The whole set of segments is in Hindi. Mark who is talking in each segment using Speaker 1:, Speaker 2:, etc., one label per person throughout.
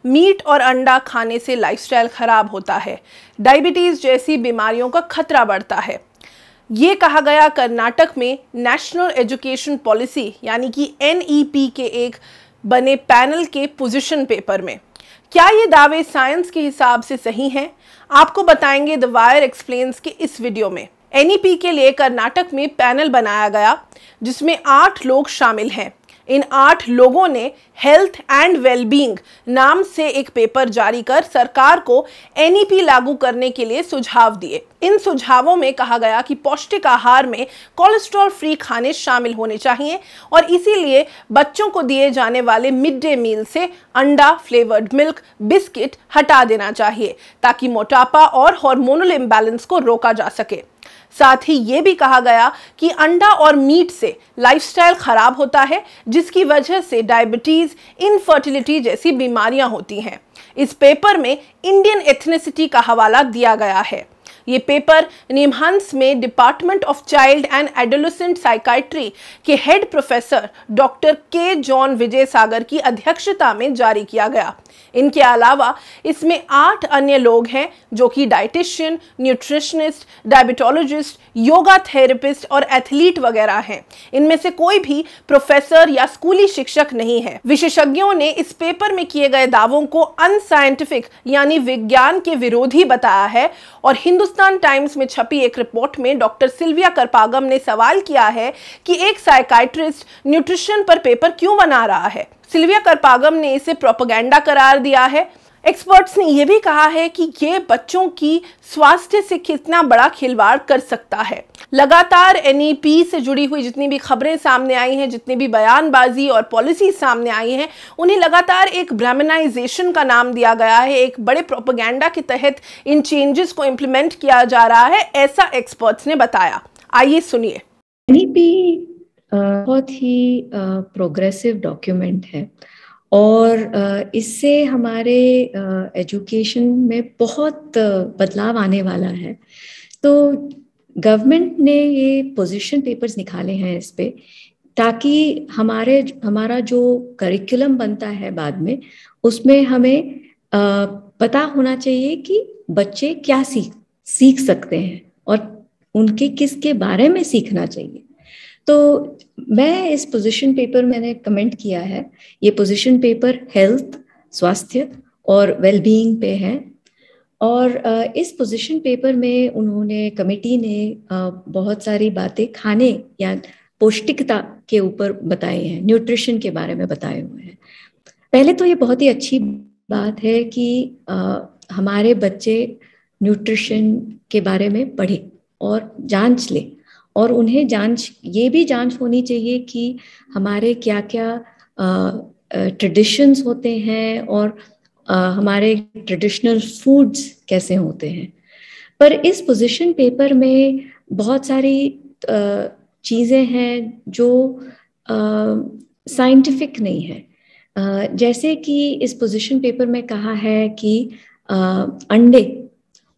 Speaker 1: मीट और अंडा खाने से लाइफस्टाइल खराब होता है, डायबिटीज जैसी बीमारियों का खतरा बढ़ता है। ये कहा गया कर्नाटक में नेशनल एजुकेशन पॉलिसी यानी कि NEP के एक बने पैनल के पोजीशन पेपर में। क्या ये दावे साइंस के हिसाब से सही हैं? आपको बताएंगे द वायर एक्सप्लेन्स के इस वीडियो में। NEP के लिए कर्नाटक में पैनल बनाया गया जिसमें 8 लोग शामिल हैं। इन 8 लोगों ने हेल्थ एंड वेलबींग नाम से एक पेपर जारी कर सरकार को NEP लागू करने के लिए सुझाव दिए। इन सुझावों में कहा गया कि पौष्टिक आहार में कोलेस्ट्रॉल फ्री खाने शामिल होने चाहिए और इसीलिए बच्चों को दिए जाने वाले मिड डे मील से अंडा, फ्लेवर्ड मिल्क, बिस्किट हटा देना चाहिए ताकि मोटापा और हार्मोनल इम्बैलेंस को रोका जा सके। साथ ही ये भी कहा गया कि अंडा और मीट से लाइफस्टाइल खराब होता है जिसकी वजह से डायबिटीज, इनफर्टिलिटी जैसी बीमारियां होती हैं। इस पेपर में इंडियन एथनिसिटी का हवाला दिया गया है। ये पेपर निमहंस में department of child and adolescent psychiatry के हेड प्रोफेसर डॉक्टर के जॉन विजय सागर की अध्यक्षता में जारी किया गया। इनके अलावा इसमें 8 अन्य लोग हैं जो कि dietitian, nutritionist, diabetologist, yoga therapist और एथलीट वगैरह हैं। इनमें से कोई भी प्रोफेसर या स्कूली शिक्षक नहीं है। विशेषज्ञों ने इस पेपर में किए गए दावों को अनसाइंटिफिक यानी विज्ञान के विरोधी बताया है और हिंदुस्तान टाइम्स में छपी एक रिपोर्ट में डॉक्टर सिल्विया करपागम ने सवाल किया है कि एक साइकाइट्रिस्ट न्यूट्रिशन पर पेपर क्यों बना रहा है। सिल्विया करपागम ने इसे प्रोपेगेंडा करार दिया है। एक्सपर्ट्स ने यह भी कहा है कि ये बच्चों की स्वास्थ्य से कितना बड़ा खिलवाड़ कर सकता है। लगातार NEP से जुड़ी हुई जितनी भी खबरें सामने आई हैं, जितनी भी बयानबाजी और पॉलिसी सामने आई हैं, उन्हें लगातार एक ब्राह्मणाइजेशन का नाम दिया गया है। एक बड़े प्रोपेगेंडा के तहत इन चेंजेस को इम्प्लीमेंट किया जा रहा है, ऐसा एक्सपर्ट्स ने बताया। आइए सुनिए।
Speaker 2: NEP बहुत ही प्रोग्रेसिव डॉक्यूमेंट है और इससे हमारे एजुकेशन में बहुत बदलाव आने वाला है। तो गवर्नमेंट ने ये पोजीशन पेपर्स निकाले हैं इस पे ताकि हमारा जो करिकुलम बनता है बाद में उसमें हमें पता होना चाहिए कि बच्चे क्या सीख सकते हैं और उनके किसके बारे में सीखना चाहिए। तो मैं इस पोजीशन पेपर मैंने कमेंट किया है। ये पोजीशन पेपर हेल्थ, स्वास्थ्य और वेलबीइंग पे है और इस पोजीशन पेपर में उन्होंने कमेटी ने बहुत सारी बातें खाने या पौष्टिकता के ऊपर बताए हैं, न्यूट्रिशन के बारे में बताए हुए हैं। पहले तो ये बहुत ही अच्छी बात है कि हमारे बच्चे न्यूट्रिशन के बारे में पढ़े और जांच ले और उन्हें ये भी जांच होनी चाहिए कि हमारे क्या क्या ट्रेडिशंस होते हैं और हमारे ट्रेडिशनल फूड्स कैसे होते हैं। पर इस पोजीशन पेपर में बहुत सारी चीज़ें हैं जो साइंटिफिक नहीं है। जैसे कि इस पोजीशन पेपर में कहा है कि अंडे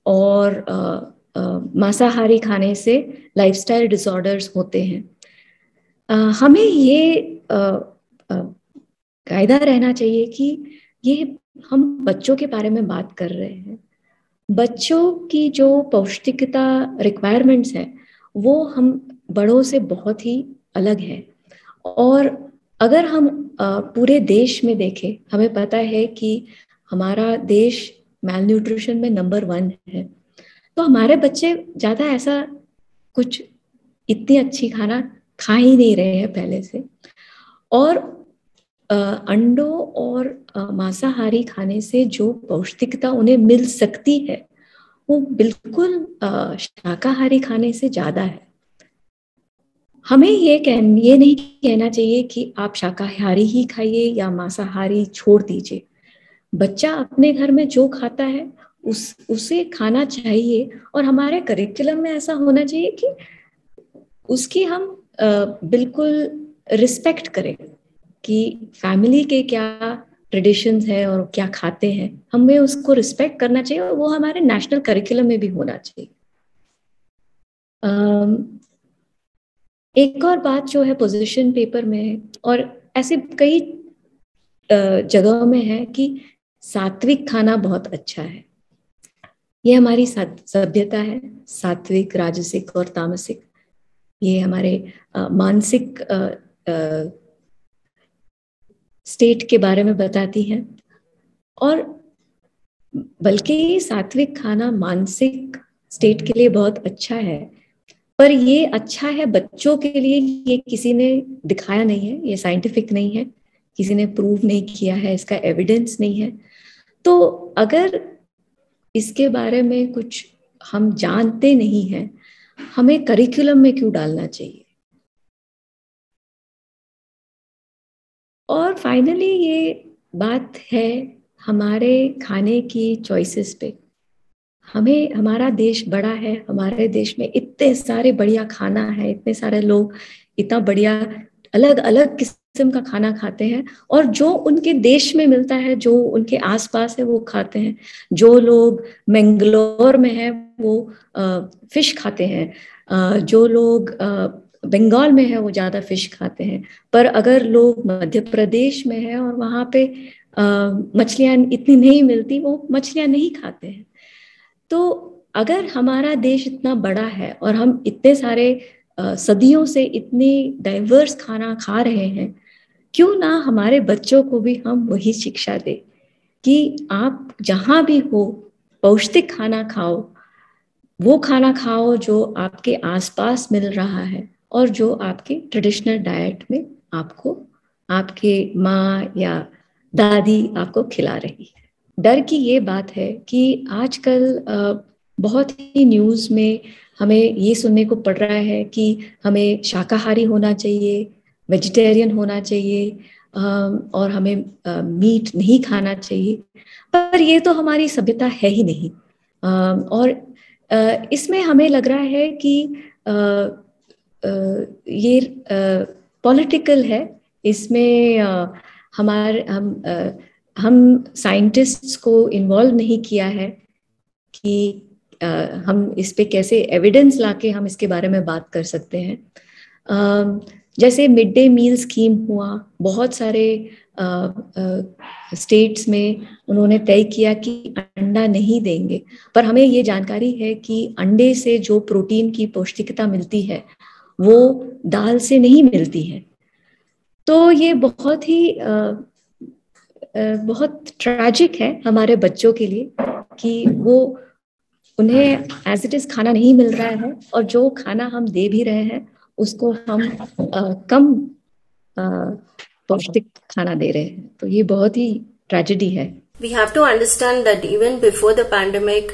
Speaker 2: और मांसाहारी खाने से लाइफस्टाइल डिसऑर्डर्स होते हैं। हमें ये कायदा रहना चाहिए कि ये हम बच्चों के बारे में बात कर रहे हैं। बच्चों की जो पौष्टिकता रिक्वायरमेंट्स हैं वो हम बड़ों से बहुत ही अलग है और अगर हम पूरे देश में देखें, हमें पता है कि हमारा देश मैल न्यूट्रिशन में नंबर 1 है। तो हमारे बच्चे ज़्यादा ऐसा कुछ इतनी अच्छी खाना खा ही नहीं रहे हैं पहले से और अंडों और मांसाहारी खाने से जो पौष्टिकता उन्हें मिल सकती है वो बिल्कुल शाकाहारी खाने से ज़्यादा है। हमें ये नहीं कहना चाहिए कि आप शाकाहारी ही खाइए या मांसाहारी छोड़ दीजिए। बच्चा अपने घर में जो खाता है उसे खाना चाहिए और हमारे करिकुलम में ऐसा होना चाहिए कि उसकी हम बिल्कुल रिस्पेक्ट करें कि फैमिली के क्या ट्रेडिशंस है और क्या खाते हैं, हमें उसको रिस्पेक्ट करना चाहिए और वो हमारे नेशनल करिकुलम में भी होना चाहिए। एक और बात जो है पोजीशन पेपर में और ऐसे कई जगहों में है कि सात्विक खाना बहुत अच्छा है। ये हमारी सभ्यता है, सात्विक, राजसिक और तामसिक। ये हमारे मानसिक स्टेट के बारे में बताती है। और बल्कि सात्विक खाना मानसिक स्टेट के लिए बहुत अच्छा है, पर ये अच्छा है बच्चों के लिए, ये किसी ने दिखाया नहीं है, ये साइंटिफिक नहीं है, किसी ने प्रूव नहीं किया है, इसका एविडेंस नहीं है। तो अगर इसके बारे में कुछ हम जानते नहीं हैं, हमें करिकुलम में क्यों डालना चाहिए? और फाइनली ये बात है हमारे खाने की चॉइसेस पे। हमें, हमारा देश बड़ा है, हमारे देश में इतने सारे बढ़िया खाना है, इतने सारे लोग इतना बढ़िया अलग अलग किस्म का खाना खाते हैं, और जो उनके देश में मिलता है, जो उनके आसपास है, वो खाते हैं। जो लोग मैंगलोर में है वो फिश खाते हैं, जो लोग बंगाल में है वो ज्यादा फिश खाते हैं। पर अगर लोग मध्य प्रदेश में है और वहां पे मछलियां इतनी नहीं मिलती, वो मछलियां नहीं खाते हैं। तो अगर हमारा देश इतना बड़ा है और हम इतने सारे सदियों से इतनी डाइवर्स खाना खा रहे हैं, क्यों ना हमारे बच्चों को भी हम वही शिक्षा दें कि आप जहां भी हो पौष्टिक खाना खाओ, वो खाना खाओ जो आपके आसपास मिल रहा है और जो आपके ट्रेडिशनल डाइट में आपको आपके माँ या दादी आपको खिला रही है। डर की ये बात है कि आजकल बहुत ही न्यूज़ में हमें ये सुनने को पड़ रहा है कि हमें शाकाहारी होना चाहिए, वेजिटेरियन होना चाहिए, और हमें मीट नहीं खाना चाहिए। पर ये तो हमारी सभ्यता है ही नहीं। और इसमें हमें लग रहा है कि ये पॉलिटिकल है। इसमें हम साइंटिस्ट्स को इन्वॉल्व नहीं किया है कि हम इस पे कैसे एविडेंस लाके हम इसके बारे में बात कर सकते हैं। जैसे मिड डे मील स्कीम हुआ, बहुत सारे स्टेट्स में उन्होंने तय किया कि अंडा नहीं देंगे, पर हमें ये जानकारी है कि अंडे से जो प्रोटीन की पौष्टिकता मिलती है वो दाल से नहीं मिलती है। तो ये बहुत ट्रैजिक है हमारे बच्चों के लिए कि वो उन्हें एज इट इज खाना नहीं मिल रहा है, और जो खाना हम दे भी रहे हैं उसको हम कम पौष्टिक खाना दे रहे हैं। तो ये बहुत ही ट्रेजेडी है।
Speaker 3: We have to understand that even before the pandemic,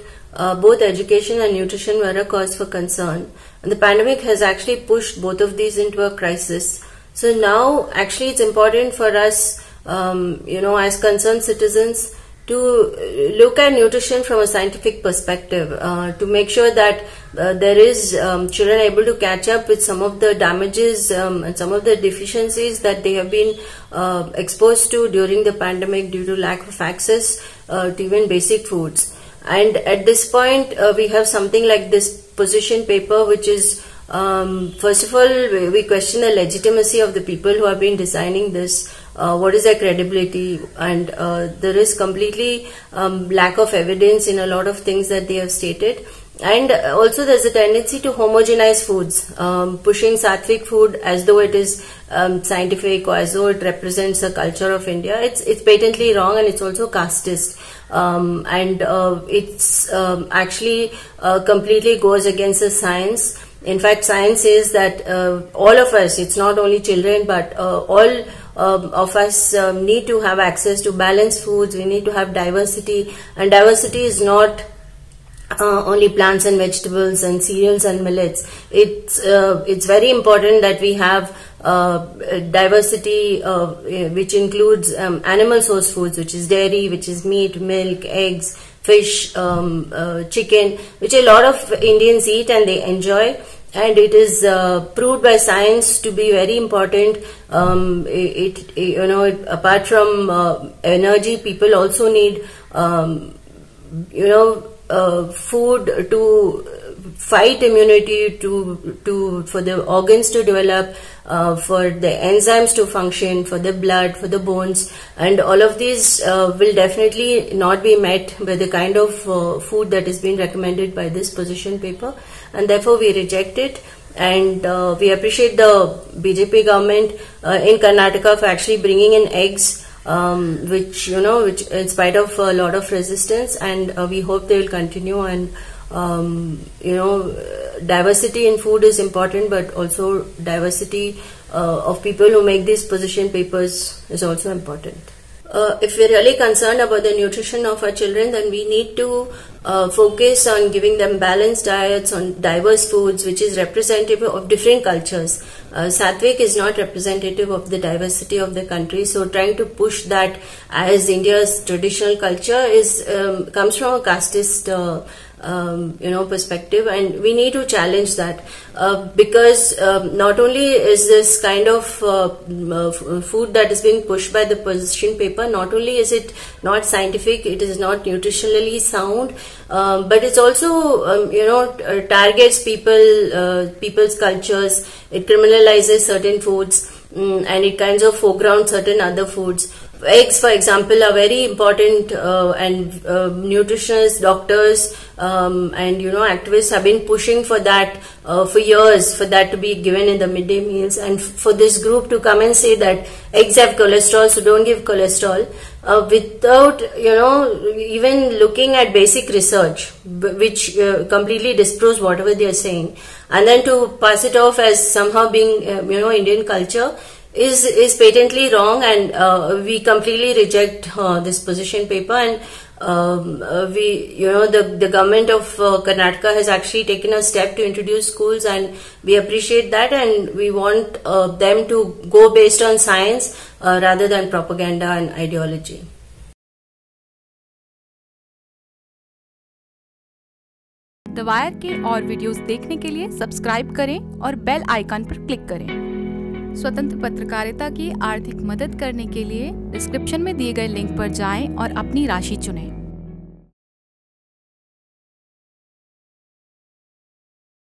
Speaker 3: both education and nutrition were a cause for concern. And the pandemic has actually pushed both of these into a crisis. So now, actually, it's important for us, as concerned citizens, to look at nutrition from a scientific perspective, to make sure that there is children able to catch up with some of the damages and some of the deficiencies that they have been exposed to during the pandemic due to lack of access to even basic foods. And at this point, we have something like this position paper, which is, first of all, we question the legitimacy of the people who have been designing this. What is their credibility? And there is completely lack of evidence in a lot of things that they have stated. And also there's a tendency to homogenize foods, pushing sattvic food as though it is scientific or as though it represents the culture of India. It's patently wrong, and it's also casteist. And it's actually completely goes against the science. In fact, science says that all of us, it's not only children, but all of us need to have access to balanced foods. We need to have diversity, and diversity is not only plants and vegetables and cereals and millets. It's very important that we have diversity which includes animal source foods, which is dairy, which is meat, milk, eggs, fish, chicken, which a lot of Indians eat and they enjoy. And it is proved by science to be very important. Apart from energy, people also need, food to fight immunity for the organs to develop, for the enzymes to function, for the blood, for the bones, and all of these will definitely not be met by the kind of food that is being recommended by this position paper, and therefore we reject it. And we appreciate the BJP government in Karnataka for actually bringing in eggs, which in spite of a lot of resistance, and we hope they will continue. And diversity in food is important, but also diversity of people who make these position papers is also important. If we're really concerned about the nutrition of our children, then we need to focus on giving them balanced diets, on diverse foods, which is representative of different cultures. Sattvic is not representative of the diversity of the country, so trying to push that as India's traditional culture comes from a casteist perspective, and we need to challenge that because not only is this kind of food that is being pushed by the position paper, not only is it not scientific, it is not nutritionally sound, but it's also targets people's cultures. It criminalizes certain foods, and it kinds of foregrounds certain other foods. Eggs, for example, are very important, and nutritionists, doctors, and activists have been pushing for that for years, for that to be given in the midday meals, and for this group to come and say that eggs have cholesterol, so don't give cholesterol, without even looking at basic research, which completely disproves whatever they are saying, and then to pass it off as somehow being Indian culture is patently wrong, and we completely reject this position paper. And the government of Karnataka has actually taken a step to introduce schools, and we appreciate that, and we want them to go based on science rather than propaganda and ideology.
Speaker 4: The wire के और वीडियोस देखने के लिए सब्सक्राइब करें और बेल आइकन पर क्लिक करें। स्वतंत्र पत्रकारिता की आर्थिक मदद करने के लिए डिस्क्रिप्शन में दिए गए लिंक पर जाएं और अपनी राशि चुनें।